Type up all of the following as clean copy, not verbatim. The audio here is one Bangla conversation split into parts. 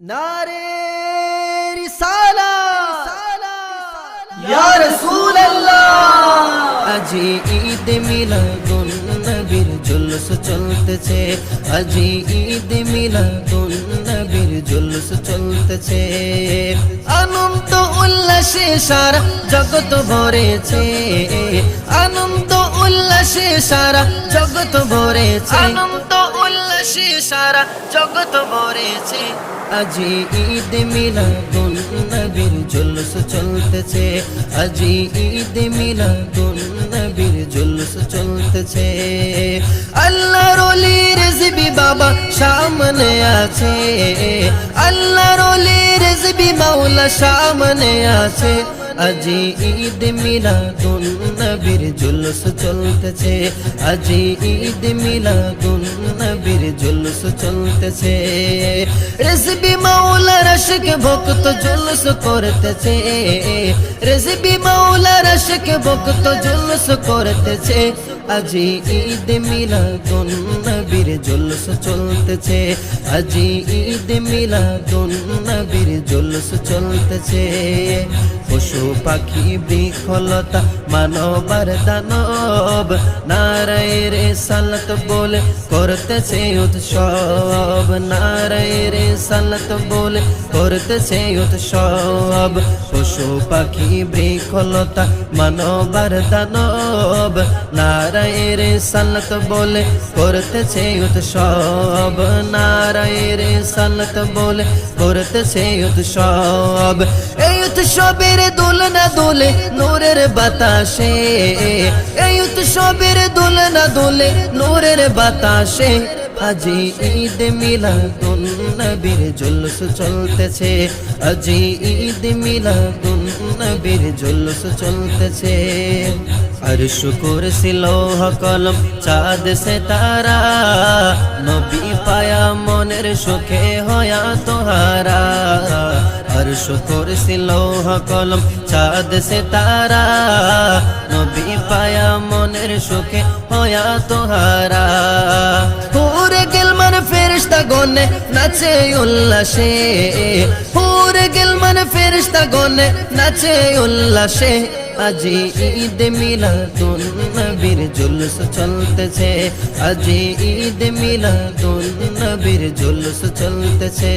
नारे रिसालत या रसूल अल्लाह। আজি ঈদ মিলাদুন নবীর জুলুস চলতেছে, আজি ঈদ মিলাদুন নবীর জুলুস চলতেছে। আনন্দ উল্লাসে সারা জগৎ ভরেছে, আনন্দ উল্লাসে সারা জগৎ ভরেছে, আনন্দ উল্লাসে সারা জগৎ ভরেছে। আজি ঈদ মিলাদুন নবীর জুলুস চলতেছে, আজি ঈদ মিলাদুন নবীর জুলুস চলতেছে। আল্লাহর ওলি রেজবি বাবা সামনে আছে, আল্লাহর ওলি রেজবি মাওলা সামনে আছে। আজি ঈদ মিলাদুন নবীর জুলুস চলতেছে, আজি ঈদ মিলাদুন নবীর জুলুস চলতেছে। রেজবি মাওলার আশিক ভক্ত জুলুস করতেছে, রেজবি মাওলার আশিক ভক্ত জুলুস করতেছে। আজি ঈদ মিলাদুন নবীর জুলুস চলতেছে, আজি ঈদ মিলাদুন নবীর জুলুস চলতেছে। পশু পাখি বৃক্ষলতা মানবার দানব নারায়ে রিসালাত বলে করতেছে উৎসব, নারায়ে রিসালাত বলে করতেছে উৎসব। পশু পাখি বৃক্ষলতা মানবার দানব নারায়ে রিসালাত বলে করতেছে উৎসব, নারায়ে রিসালাত বলে করতেছে উৎসব। এই উৎসবের দোলনা দোলে নূরের বাতাসে, এই উৎসবের দোলনা দোলে নূরের বাতাসে। আজি ঈদ মিলাদুন নবীর জুলুস চলতেছে, আজি ঈদ মিলাদুন নবীর জুলুস চলতেছে। আরশ কুরসি লৌহ কলম চাঁদ সিতারা নবী পায়া মনের সুখে হয়া তোহারা। আরশ কুরসি লৌহ কলম চাঁদ সিতারা নবী পায়া মনের সুখে হয়া তোহারা। হুরে গিলমান ফেরেশতা গনে নাচে উল্লাসে, হুরে গিলমান ফেরেশতা গনে নাচে উল্লাসে। আজি ঈদ মিলাদুন নবীর জুলুস চলতেছে, আজি ঈদ মিলাদুন নবীর জুলুস চলতেছে।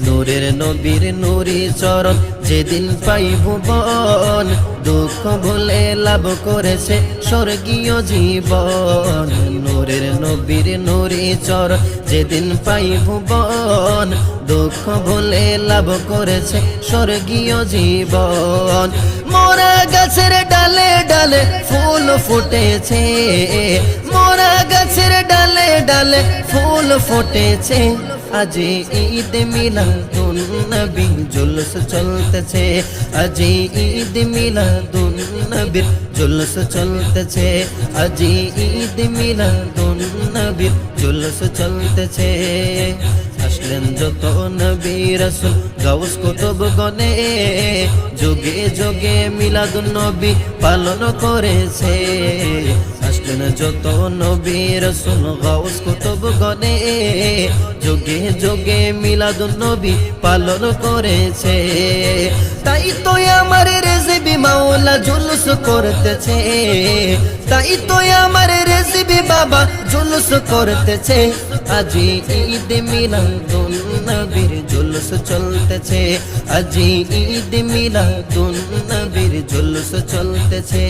নূরের নবীর নূরি চরণ যেদিন পাই ভুবন, দুঃখ ভুলে লাভ করেছে স্বর্গীয় জীবন। নূরের নবীর নূরি চরণ যেদিন পাই ভুবন, দুঃখ ভুলে লাভ করেছে স্বর্গীয় জীবন। মোরা গাছের ডালে ডালে ফুল ফুটেছে, মোরা গাছের ডালে ডালে ফুল ফুটেছে। আজি ঈদ মিলাদুন নবীর জুলুস চলতেছে, আজি ঈদ মিলাদুন নবীর জুলুস চলতেছে, আজি ঈদ মিলাদুন নবীর জুলুস চলতেছে। আসলেন যত নবী রাসূল গাউস কুতুব গনে, যুগে যুগে মিলাদুন নবী পালন করেছে। আসলেন যত নবী রাসূল গাউস কুতুব গনে, যুগে যুগে মিলাদুন নবী পালন করেছে। তাই তো আমার রেজবি মাওলা জুলুস করতেছে, তাই তো আমার রেজবি বাবা জুলুস করতেছে। আজি ঈদ মিলাদুন নবীর জুলুস চলতেছে, আজি ঈদ মিলাদুন নবীর জুলুস চলতেছে।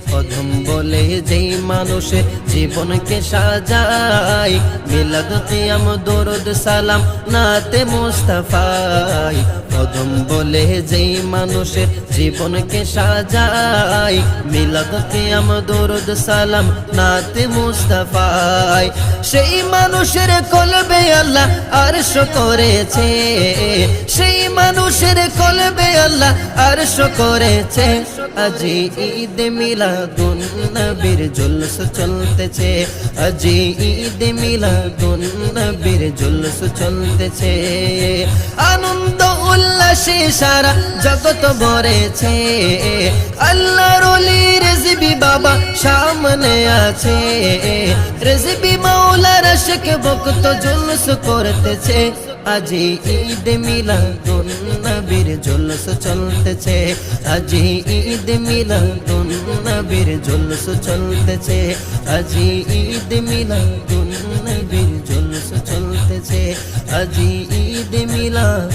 প্রথম বলে যেই মানুষের জীবনকে সাজায়, মিলাদ কিয়াম দরুদ সালাম নাতে মুস্তাফায়। প্রথম বলে যেই মানুষের জীবনকে সাজায়, মিলাদ কিয়াম দরুদ সালাম নাতে মুস্তাফায়। সেই মানুষের কলবে আল্লাহ আরশ করেছে, সেই মানুষের কলবে আল্লাহ আরশ করেছে। আজি ঈদ মিলাদুন নবীর জুলুস চলতেছে, আজি ঈদ মিলাদুন নবীর জুলুস চলতেছে। আনন্দ উল্লাসে সারা জগৎ ভরেছে, আল্লাহর ওলি রেজবি বাবা সামনে আছে, রেজবি মাওলার আশিক ভক্ত জুলুস করতেছে। আজি ঈদ মিলাদুন নবীর জুলুস চলতেছে, আজি ঈদ মিলাদুন নবীর জুলুস চলতেছে, আজি ঈদ মিলাদুন নবীর জুলুস চলতেছে, আজি ঈদ মিলাদ